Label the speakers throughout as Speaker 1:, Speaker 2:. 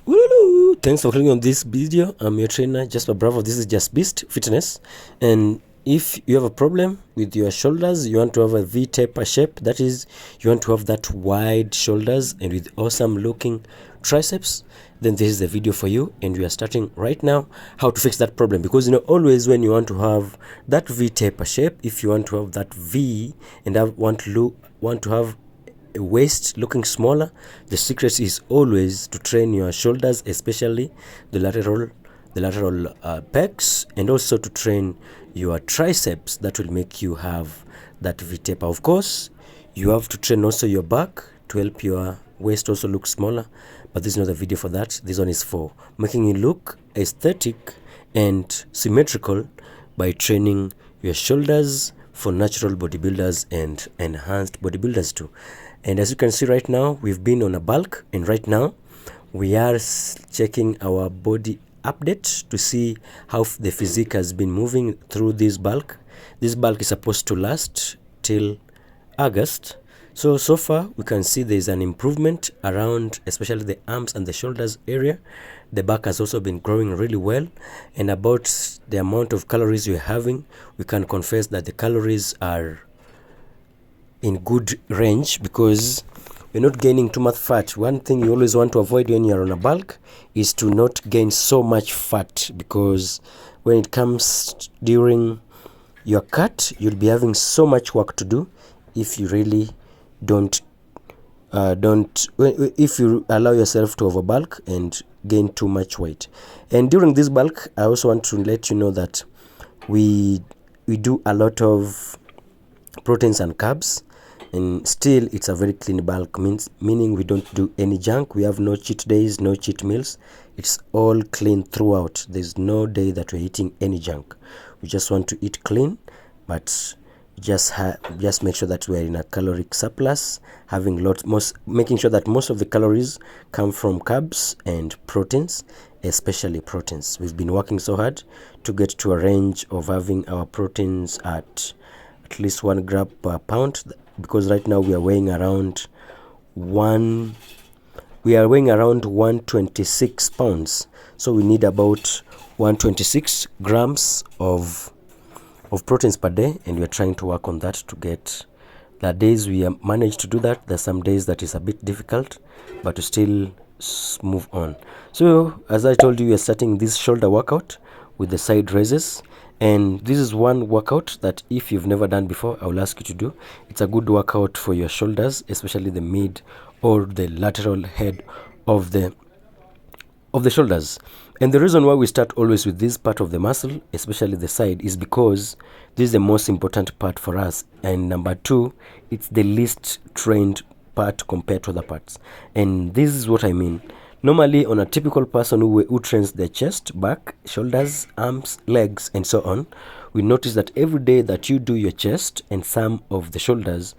Speaker 1: Woo! Thanks for clicking on this video. I'm your trainer, Jasper Bravo. This is Just Beast Fitness. And if you have a problem with your shoulders, you want to have a V-taper shape, that is, you want to have that wide shoulders and with awesome looking triceps, then this is the video for you. And we are starting right now how to fix that problem, because always when you want to have that V-taper shape, if you want to have that V and want to have a waist looking smaller, the secret is always to train your shoulders, especially the lateral pecs, and also to train your triceps. That will make you have that V-taper. Of course, you have to train also your back to help your waist also look smaller, but this is not a video for that. This one is for making you look aesthetic and symmetrical by training your shoulders for natural bodybuilders and enhanced bodybuilders too. And as you can see right now, we've been on a bulk, and right now we are checking our body update to see how the physique has been moving through this bulk. This bulk is supposed to last till August. So far we can see there's an improvement around especially the arms and the shoulders area. The back has also been growing really well, and about the amount of calories we're having, we can confess that the calories are in good range because you're not gaining too much fat. One thing you always want to avoid when you're on a bulk is to not gain so much fat, because when it comes during your cut, you'll be having so much work to do if you really if you allow yourself to overbulk and gain too much weight. And during this bulk, I also want to let you know that we do a lot of proteins and carbs, and still it's a very clean bulk, meaning we don't do any junk. We have no cheat days, no cheat meals. It's all clean throughout. There's no day that we're eating any junk. We just want to eat clean, but just make sure that we're in a caloric surplus, making sure that most of the calories come from carbs and proteins, especially proteins. We've been working so hard to get to a range of having our proteins at least 1 gram per pound, because right now we are weighing around 126 pounds. So we need about 126 grams of proteins per day, and we are trying to work on that to get the days we manage to do that. There's some days that is a bit difficult, but to still move on. So as I told you, we are starting this shoulder workout with the side raises, and this is one workout that if you've never done before, I will ask you to do. It's a good workout for your shoulders, especially the mid or the lateral head of the shoulders. And the reason why we start always with this part of the muscle, especially the side, is because this is the most important part for us, and number two, it's the least trained part compared to other parts. And this is what I mean. Normally, on a typical person who trains their chest, back, shoulders, arms, legs, and so on, we notice that every day that you do your chest and some of the shoulders,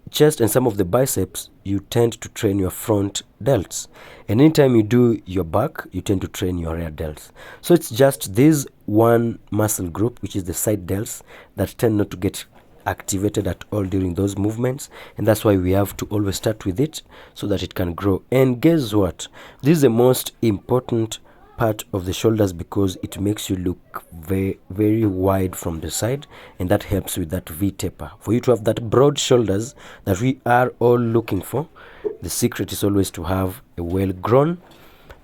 Speaker 1: chest and some of the biceps, you tend to train your front delts. And anytime you do your back, you tend to train your rear delts. So it's just this one muscle group, which is the side delts, that tend not to get activated at all during those movements, and that's why we have to always start with it so that it can grow. And guess what? This is the most important part of the shoulders, because it makes you look very, very wide from the side, and that helps with that V-taper. For you to have that broad shoulders that we are all looking for, the secret is always to have a well-grown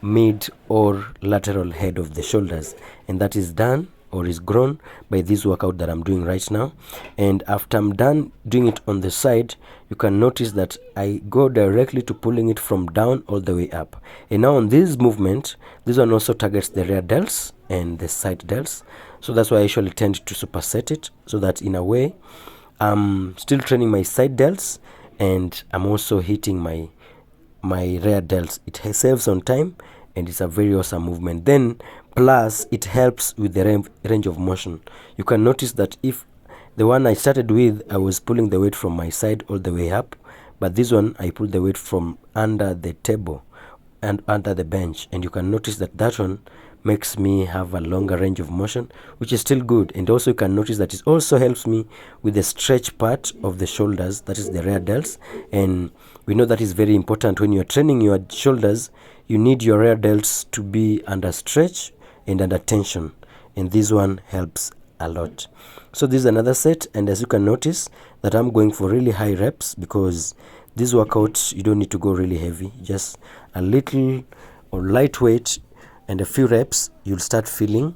Speaker 1: mid or lateral head of the shoulders, and that is done or is grown by this workout that I'm doing right now. And after I'm done doing it on the side, you can notice that I go directly to pulling it from down all the way up. And now on this movement, this one also targets the rear delts and the side delts. So that's why I usually tend to superset it, so that in a way I'm still training my side delts and I'm also hitting my rear delts. It saves on time, and it's a very awesome movement. Then plus it helps with the range of motion. You can notice that if the one I started with, I was pulling the weight from my side all the way up, but this one I pull the weight from under the table and under the bench, and you can notice that that one makes me have a longer range of motion, which is still good. And also you can notice that it also helps me with the stretch part of the shoulders, that is the rear delts. And we know that is very important when you're training your shoulders. You need your rear delts to be under stretch and under tension, and this one helps a lot. So this is another set, and as you can notice that I'm going for really high reps, because this workout you don't need to go really heavy, just a little or lightweight, and a few reps you'll start feeling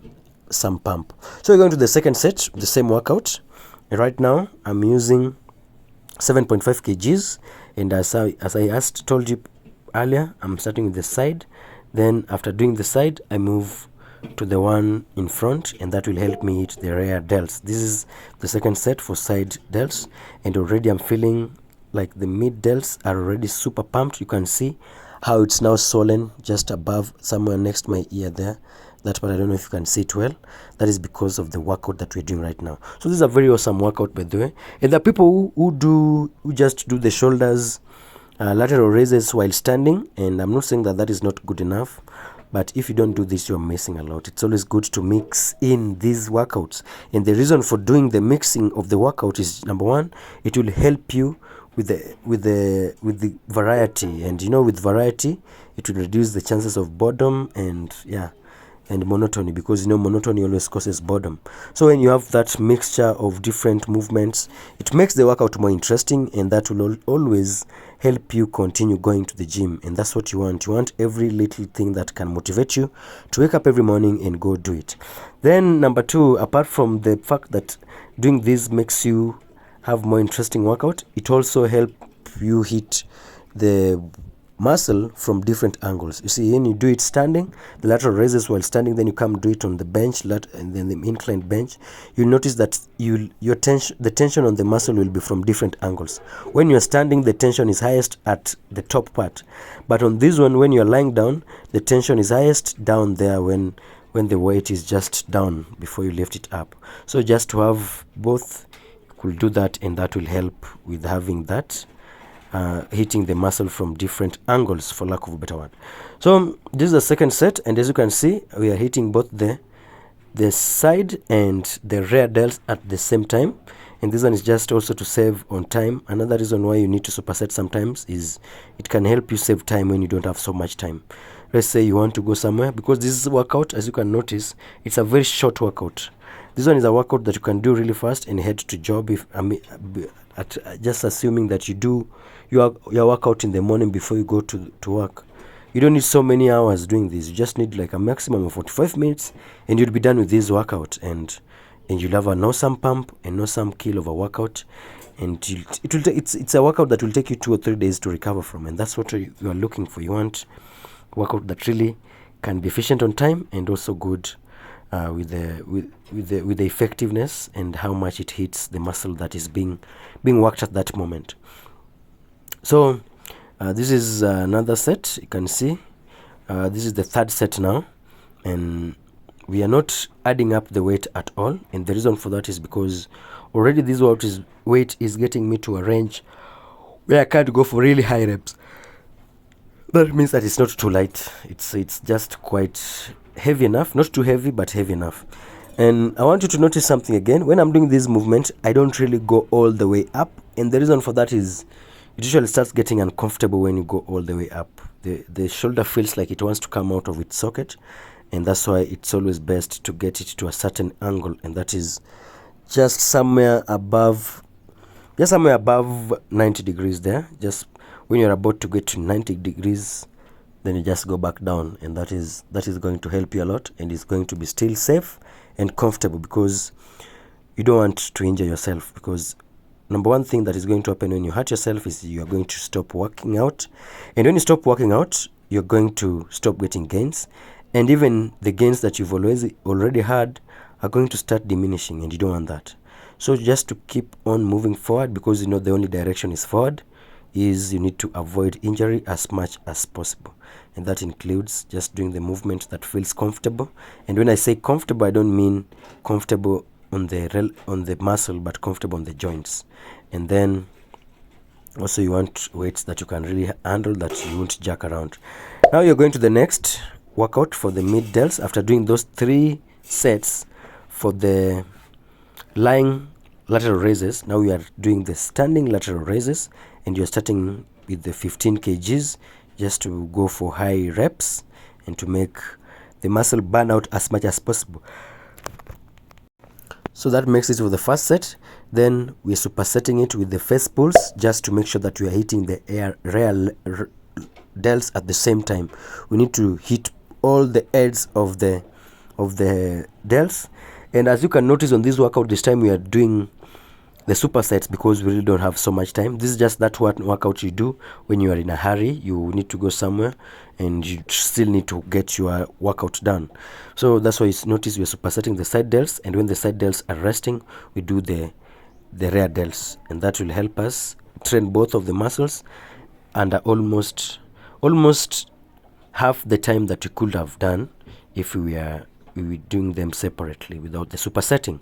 Speaker 1: some pump. So we're going to the second set, the same workout. Right now I'm using 7.5 kgs, and as I told you earlier, I'm starting with the side. Then after doing the side, I move to the one in front, and that will help me hit the rear delts. This is the second set for side delts, and already I'm feeling like the mid delts are already super pumped. You can see how it's now swollen just above, somewhere next to my ear there. That part I don't know if you can see it well. That is because of the workout that we're doing right now. So this is a very awesome workout, by the way. And there are people who just do the shoulders lateral raises while standing, and I'm not saying that that is not good enough, but if you don't do this, you're missing a lot. It's always good to mix in these workouts, and the reason for doing the mixing of the workout is, number one, it will help you with the variety, and with variety it will reduce the chances of boredom and monotony, because monotony always causes boredom. So when you have that mixture of different movements, it makes the workout more interesting, and that will always help you continue going to the gym. And that's what you want. You want every little thing that can motivate you to wake up every morning and go do it. Then number two, apart from the fact that doing this makes you have more interesting workout, it also helps you hit the muscle from different angles. You see, when you do it standing, the lateral raises while standing, then you come do it on the bench, and then the inclined bench, you'll notice that the tension on the muscle will be from different angles. When you're standing, the tension is highest at the top part, but on this one, when you're lying down, the tension is highest down there when the weight is just down before you lift it up. So just to have both, you could do that, and that will help with having that hitting the muscle from different angles, for lack of a better word. So this is the second set, and as you can see, we are hitting both the side and the rear delts at the same time, and this one is just also to save on time. Another reason why you need to superset sometimes is it can help you save time when you don't have so much time. Let's say you want to go somewhere, because this is a workout, as you can notice, it's a very short workout. This one is a workout that you can do really fast and head to job, just assuming that you do your workout in the morning before you go to work. You don't need so many hours doing this. You just need like a maximum of 45 minutes, and you'll be done with this workout, and you'll have an awesome pump and awesome kill of a workout, and it's a workout that will take you 2 or 3 days to recover from, and that's what you are looking for. You want a workout that really can be efficient on time, and also good with the effectiveness and how much it hits the muscle that is being worked at that moment. So this is another set. You can see this is the third set now, and we are not adding up the weight at all, and the reason for that is because already this weight is getting me to a range where I can't go for really high reps. That means that it's not too light. It's just quite heavy enough, not too heavy, but heavy enough. And I want you to notice something again. When I'm doing this movement, I don't really go all the way up, and the reason for that is it usually starts getting uncomfortable when you go all the way up. The shoulder feels like it wants to come out of its socket, and that's why it's always best to get it to a certain angle, and that is just somewhere above 90 degrees there. Just when you're about to get to 90 degrees, then you just go back down, and that is going to help you a lot, and it's going to be still safe and comfortable, because you don't want to injure yourself. Because number one thing that is going to happen when you hurt yourself is you are going to stop working out, and when you stop working out, you're going to stop getting gains, and even the gains that you've already had are going to start diminishing, and you don't want that. So just to keep on moving forward, because the only direction is forward, is you need to avoid injury as much as possible, and that includes just doing the movement that feels comfortable. And when I say comfortable, I don't mean comfortable on the muscle, but comfortable on the joints. And then also you want weights that you can really handle, that you won't jerk around. Now you're going to the next workout for the mid delts. After doing those 3 sets for the lying lateral raises, now we are doing the standing lateral raises, and you're starting with the 15 kgs just to go for high reps and to make the muscle burn out as much as possible. So that makes it for the first set. Then we're supersetting it with the face pulls just to make sure that we are hitting the rear delts at the same time. We need to hit all the edges of the delts. And as you can notice on this workout, this time we are doing the supersets because we really don't have so much time. This is just that workout you do when you are in a hurry, you need to go somewhere and you still need to get your workout done. So that's why you notice we're supersetting the side delts, and when the side delts are resting, we do the rear delts, and that will help us train both of the muscles under almost half the time that we could have done if we were doing them separately without the supersetting.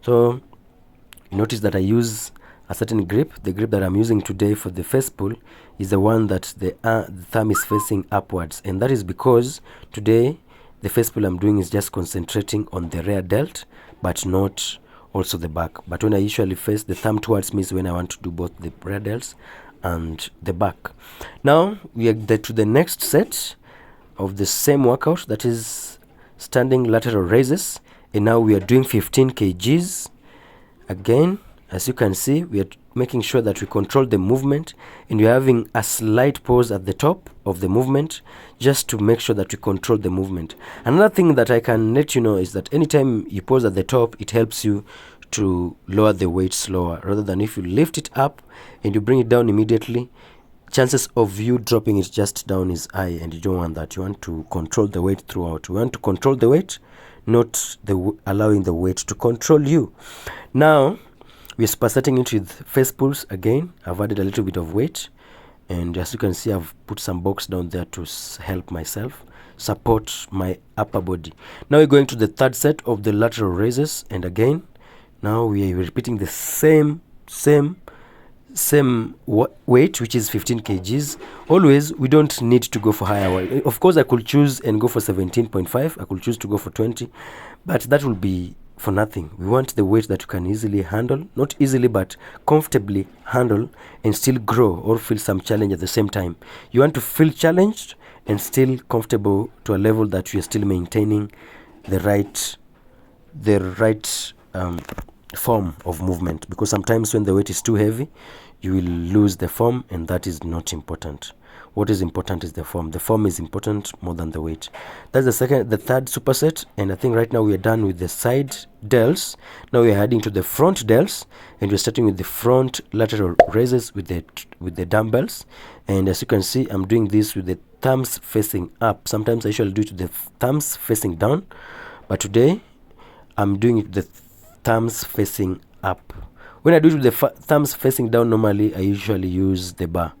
Speaker 1: So notice that I use a certain grip. The grip that I'm using today for the face pull is the one that the thumb is facing upwards, and that is because today the face pull I'm doing is just concentrating on the rear delt but not also the back. But when I usually face the thumb towards me is when I want to do both the rear delts and the back. Now we are to the next set of the same workout, that is standing lateral raises, and now we are doing 15 kgs. Again, as you can see, we are making sure that we control the movement, and we're having a slight pause at the top of the movement just to make sure that we control the movement. Another thing that I can let you know is that anytime you pause at the top, it helps you to lower the weight slower, rather than if you lift it up and you bring it down immediately, chances of you dropping it just down is high, and you don't want that. You want to control the weight throughout. We want to control the weight, not allowing the weight to control you. Now we're supersetting it with face pulls again. I've added a little bit of weight, and as you can see, I've put some box down there to help myself support my upper body. Now we're going to the third set of the lateral raises, and again now we are repeating the same weight, which is 15 kgs. Always, we don't need to go for higher weight. Of course, I could choose and go for 17.5. I could choose to go for 20, but that will be for nothing. We want the weight that you can easily handle, not easily but comfortably handle, and still grow or feel some challenge at the same time. You want to feel challenged and still comfortable to a level that you are still maintaining the right form of movement, because sometimes when the weight is too heavy, you will lose the form, and that is not important. What is important is the form. The form is important more than the weight. That's the third superset, and I think right now we are done with the side delts. Now we are heading to the front delts, and we're starting with the front lateral raises with the dumbbells. And as you can see, I'm doing this with the thumbs facing up. Sometimes I usually do it with the thumbs facing down, but today I'm doing it with the thumbs facing up. When I do it with the thumbs facing down, normally I usually use the bar,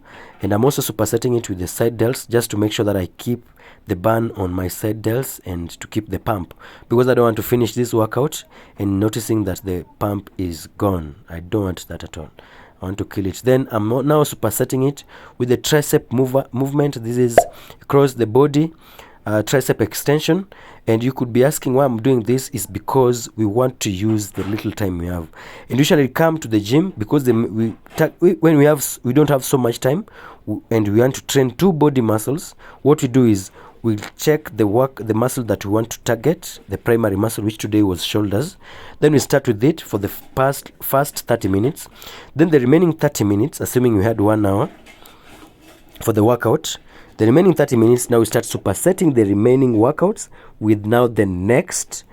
Speaker 1: and I'm also supersetting it with the side delts just to make sure that I keep the burn on my side delts and to keep the pump, because I don't want to finish this workout and noticing that the pump is gone. I don't want that at all. I want to kill it. Then I'm now supersetting it with the tricep movement. This is across the body, tricep extension. And you could be asking why I'm doing this. Is because we want to use the little time we have, and usually come to the gym because when we don't have so much time and we want to train two body muscles. What we do is we check the muscle that we want to target, the primary muscle, which today was shoulders. Then we start with it for the first 30 minutes. Then the remaining 30 minutes, assuming we had 1 hour for the workout, the remaining 30 minutes, now we start supersetting the remaining workouts with now the next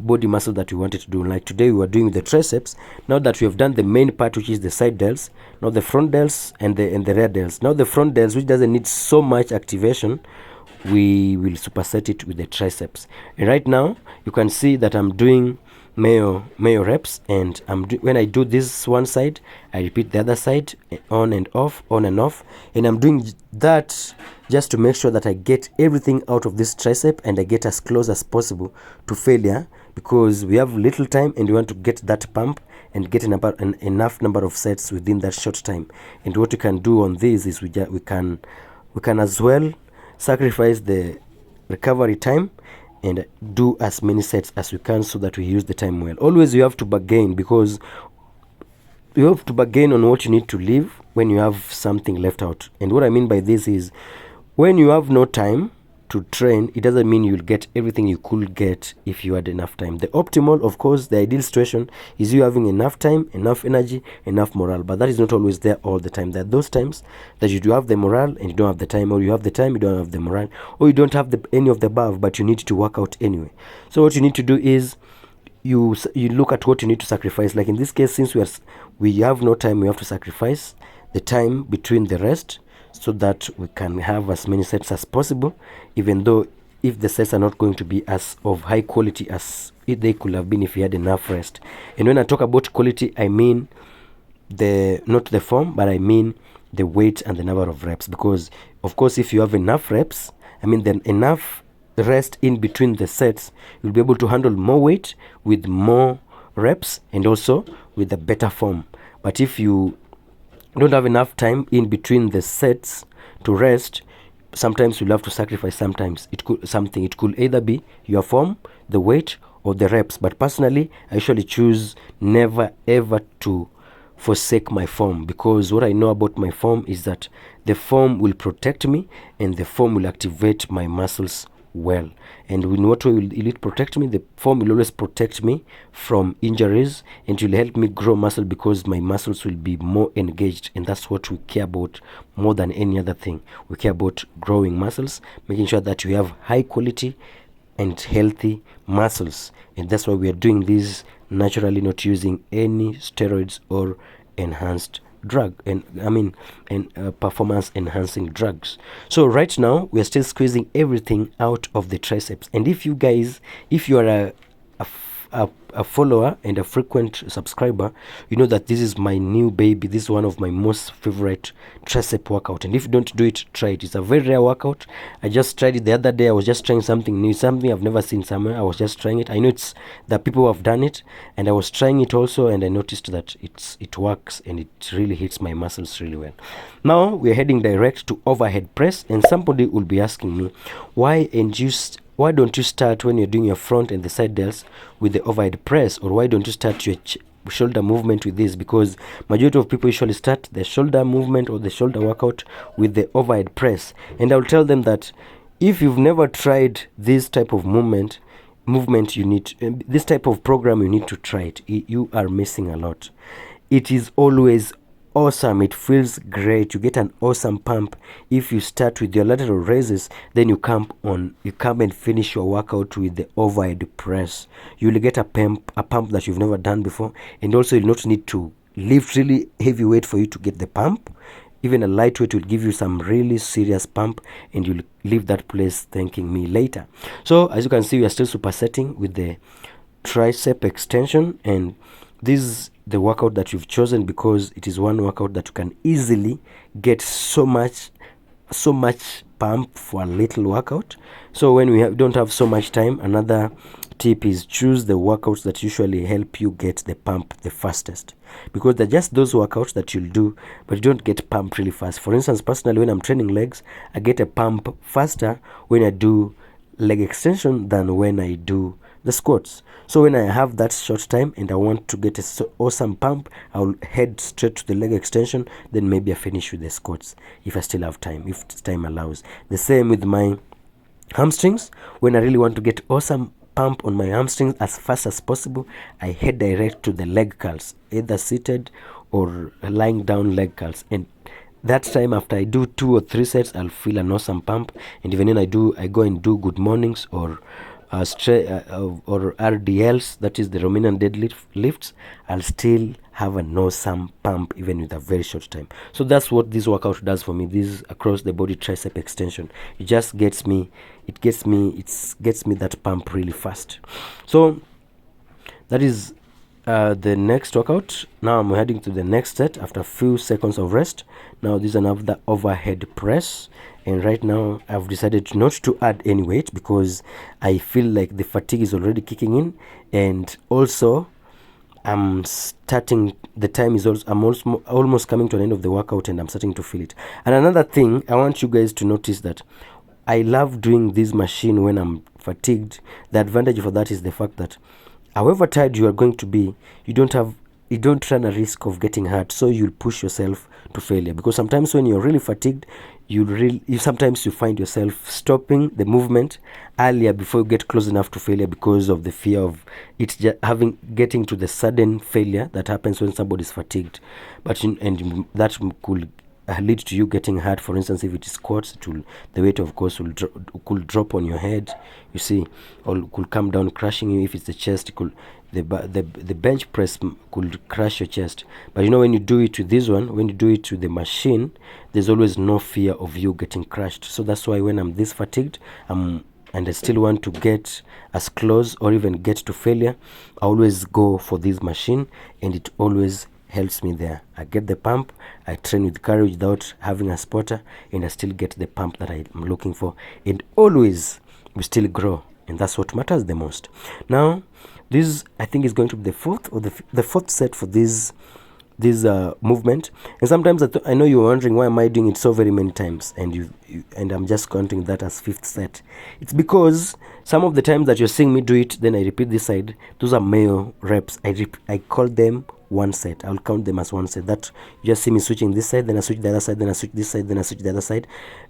Speaker 1: body muscle that we wanted to do. Like today we were doing the triceps. Now that we have done the main part, which is the side delts, now the front delts and the rear delts. Now the front delts, which doesn't need so much activation, we will superset it with the triceps. And right now you can see that I'm doing Mayo reps, and when I do this one side, I repeat the other side, on and off, and I'm doing that just to make sure that I get everything out of this tricep and I get as close as possible to failure, because we have little time and we want to get that pump and get enough number of sets within that short time. And what we can do on this is we can as well sacrifice the recovery time and do as many sets as we can so that we use the time well. Always you have to bargain, because you have to bargain on what you need to leave when you have something left out. And what I mean by this is, when you have no time to train, it doesn't mean you'll get everything you could get if you had enough time. The optimal, of course, the ideal situation is you having enough time, enough energy, enough morale. But that is not always there all the time. There are those times that you do have the morale and you don't have the time, or you have the time, you don't have the morale, or you don't have any of the above, but you need to work out anyway. So what you need to do is you look at what you need to sacrifice. Like in this case, since we have no time, we have to sacrifice the time between the rest, so that we can have as many sets as possible, even though if the sets are not going to be as of high quality as they could have been if we had enough rest. And when I talk about quality, I mean not the form, but I mean the weight and the number of reps. Because of course, if you have enough reps, then enough rest in between the sets, you'll be able to handle more weight with more reps and also with a better form. But if you don't have enough time in between the sets to rest, sometimes you'll have to sacrifice it could either be your form, the weight, or the reps. But personally, I usually choose never ever to forsake my form, because what I know about my form is that the form will protect me and the form will activate my muscles well. And in what way will it protect me? The form will always protect me from injuries, and it will help me grow muscle, because my muscles will be more engaged, and that's what we care about more than any other thing. We care about growing muscles, making sure that we have high quality and healthy muscles, and that's why we are doing this naturally, not using any steroids or enhanced performance enhancing drugs. So right now we are still squeezing everything out of the triceps. And if you are a follower and a frequent subscriber, you know that this is my new baby. This is one of my most favorite tricep workout, and if you don't do it, try it. It's a very rare workout. I just tried it the other day. I was just trying something new, something I've never seen somewhere. I was just trying it. I know it's the people who have done it, and I was trying it also, and I noticed that it works, and it really hits my muscles really well. Now we're heading direct to overhead press, and somebody will be asking me, why don't you start when you're doing your front and the side delts with the overhead press, or why don't you start your shoulder movement with this? Because majority of people usually start the shoulder movement or the shoulder workout with the overhead press. And I'll tell them that if you've never tried this type of movement, you need this type of program, you need to try it. You are missing a lot. It is always awesome. It feels great. You get an awesome pump if you start with your lateral raises, then you come and finish your workout with the overhead press. You will get a pump that you've never done before, and also you'll not need to lift really heavy weight for you to get the pump. Even a lightweight will give you some really serious pump, and you'll leave that place thanking me later. So as you can see, we are still supersetting with the tricep extension, and this is the workout that you've chosen because it is one workout that you can easily get so much pump for a little workout. So when we don't have so much time, another tip is choose the workouts that usually help you get the pump the fastest, because they're just those workouts that you'll do but you don't get pumped really fast. For instance, personally, when I'm training legs, I get a pump faster when I do leg extension than when I do the squats. So when I have that short time and I want to get a awesome pump, I'll head straight to the leg extension, then maybe I finish with the squats if I still have time, if time allows. The same with my hamstrings. When I really want to get awesome pump on my hamstrings as fast as possible, I head direct to the leg curls, either seated or lying down leg curls. And that time, after I do 2 or 3 sets, I'll feel an awesome pump. And even when I go and do good mornings or RDLs, that is the Romanian deadlifts, I'll still have an awesome pump even with a very short time. So that's what this workout does for me. This is across the body tricep extension. It just gets me that pump really fast. So that is the next workout. Now I'm heading to the next set after a few seconds of rest. Now this is another overhead press, and right now I've decided not to add any weight because I feel like the fatigue is already kicking in, and also I'm almost coming to an end of the workout and I'm starting to feel it. And another thing, I want you guys to notice that I love doing this machine when I'm fatigued. The advantage for that is the fact that however tired you are going to be, you don't run a risk of getting hurt, so you'll push yourself to failure. Because sometimes when you're really fatigued, sometimes you find yourself stopping the movement earlier before you get close enough to failure, because of the fear of it getting to the sudden failure that happens when somebody is fatigued. And that could lead to you getting hurt. For instance, if it is squats, the weight of course could drop on your head, you see, or could come down crushing you. If it's the chest, the bench press could crush your chest. But when you do it with this one, when you do it with the machine, there's always no fear of you getting crushed. So that's why when I'm this fatigued, and I still want to get as close or even get to failure, I always go for this machine, and it always helps me there. I get the pump, I train with courage without having a spotter, and I still get the pump that I'm looking for, and always we still grow, and that's what matters the most. Now this, I think, is going to be the fourth set for this movement. And sometimes I know you're wondering, why am I doing it so very many times, and I'm just counting that as fifth set. It's because some of the times that you're seeing me do it, then I repeat this side, those are male reps. I call them one set. I'll count them as one set. That you just see me switching this side, then I switch the other side, then I switch this side, then I switch the other side.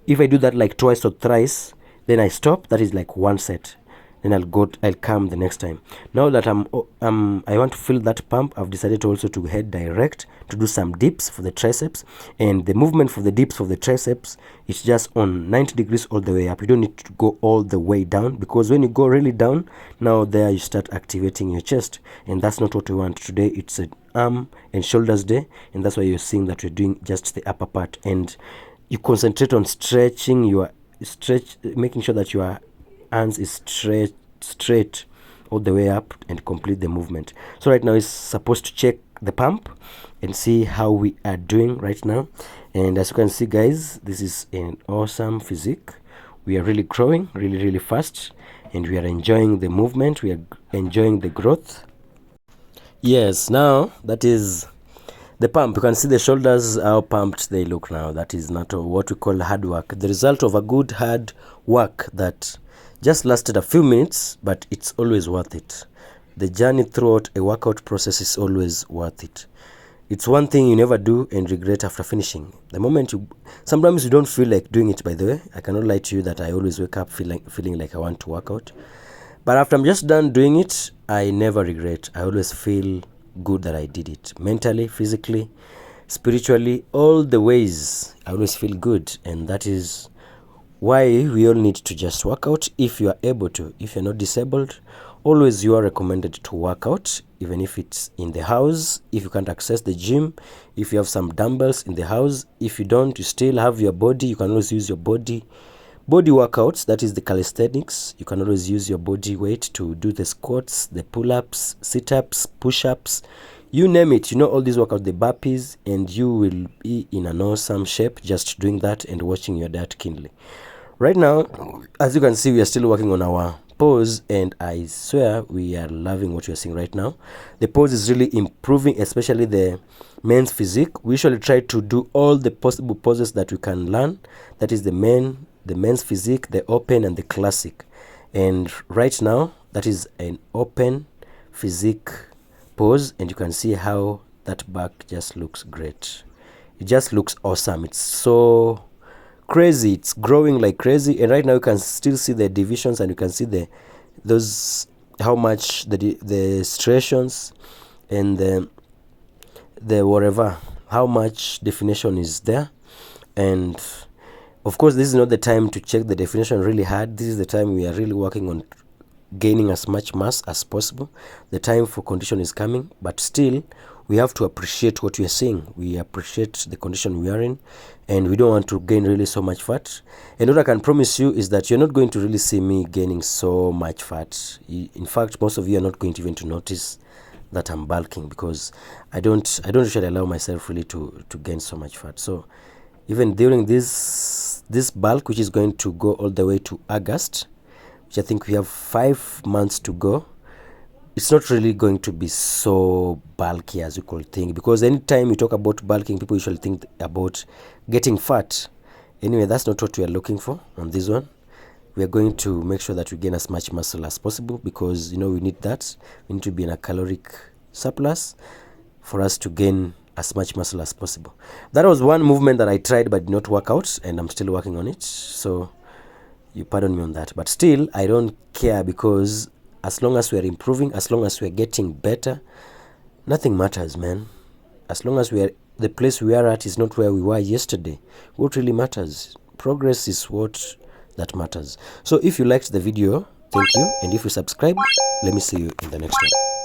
Speaker 1: If I do that like twice or thrice, then I stop. That is like one set. Then I'll come the next time. Now that I want to feel that pump, I've decided also to head direct to do some dips for the triceps. And the movement for the dips for the triceps is just on 90 degrees all the way up. You don't need to go all the way down, because when you go really down, now there you start activating your chest, and that's not what we want. Today it's an arm and shoulders day, and that's why you're seeing that we're doing just the upper part, and you concentrate on making sure that your hands is straight all the way up and complete the movement. So right now it's supposed to check the pump and see how we are doing right now. And as you can see, guys, this is an awesome physique. We are really growing really fast, and we are enjoying the movement, we are enjoying the growth. Yes, now that is the pump. You can see the shoulders, how pumped they look now. That is not what we call hard work. The result of a good hard work that just lasted a few minutes, but it's always worth it. The journey throughout a workout process is always worth it. It's one thing you never do and regret after finishing. The moment sometimes you don't feel like doing it, by the way. I cannot lie to you that I always wake up feeling like I want to work out. But after I'm just done doing it, I never regret. I always feel good that I did it. Mentally, physically, spiritually, all the ways I always feel good. And that is why we all need to just work out if you are able to. If you're not disabled, always you are recommended to work out, even if it's in the house. If you can't access the gym, if you have some dumbbells in the house, if you don't, you still have your body, you can always use your body workouts. That is the calisthenics. You can always use your body weight to do the squats, the pull-ups, sit-ups, push-ups, you name it. All these workouts, the burpees, and you will be in an awesome shape just doing that and watching your diet keenly. Right now, as you can see, we are still working on our pose, and I swear we are loving what you're seeing right now. The pose is really improving, especially the men's physique. We usually try to do all the possible poses that we can learn. That is the men's physique, the open and the classic. And right now, that is an open physique pose, and you can see how that back just looks great. It just looks awesome. It's so crazy. It's growing like crazy, and right now you can still see the divisions, and you can see how much the striations and the whatever, how much definition is there. And of course, this is not the time to check the definition really hard. This is the time we are really working on gaining as much mass as possible. The time for condition is coming, but still we have to appreciate what we are seeing. We appreciate the condition we are in, and we don't want to gain really so much fat. And what I can promise you is that you're not going to really see me gaining so much fat. In fact, most of you are not going to even to notice that I'm bulking, because I don't usually allow myself really to gain so much fat. So even during this bulk, which is going to go all the way to August, which I think we have 5 months to go, it's not really going to be so bulky as you could think, because anytime you talk about bulking, people usually think about getting fat. Anyway, that's not what we are looking for on this one. we are going to make sure that we gain as much muscle as possible, because you know we need that. We need to be in a caloric surplus for us to gain as much muscle as possible. That was one movement that I tried but did not work out, and I'm still working on it, so you pardon me on that. But still, I don't care, because as long as we are improving, as long as we are getting better, nothing matters, man. As long as we are, the place we are at is not where we were yesterday. What really matters? Progress is what that matters. So if you liked the video, thank you, and if you subscribe, let me see you in the next one.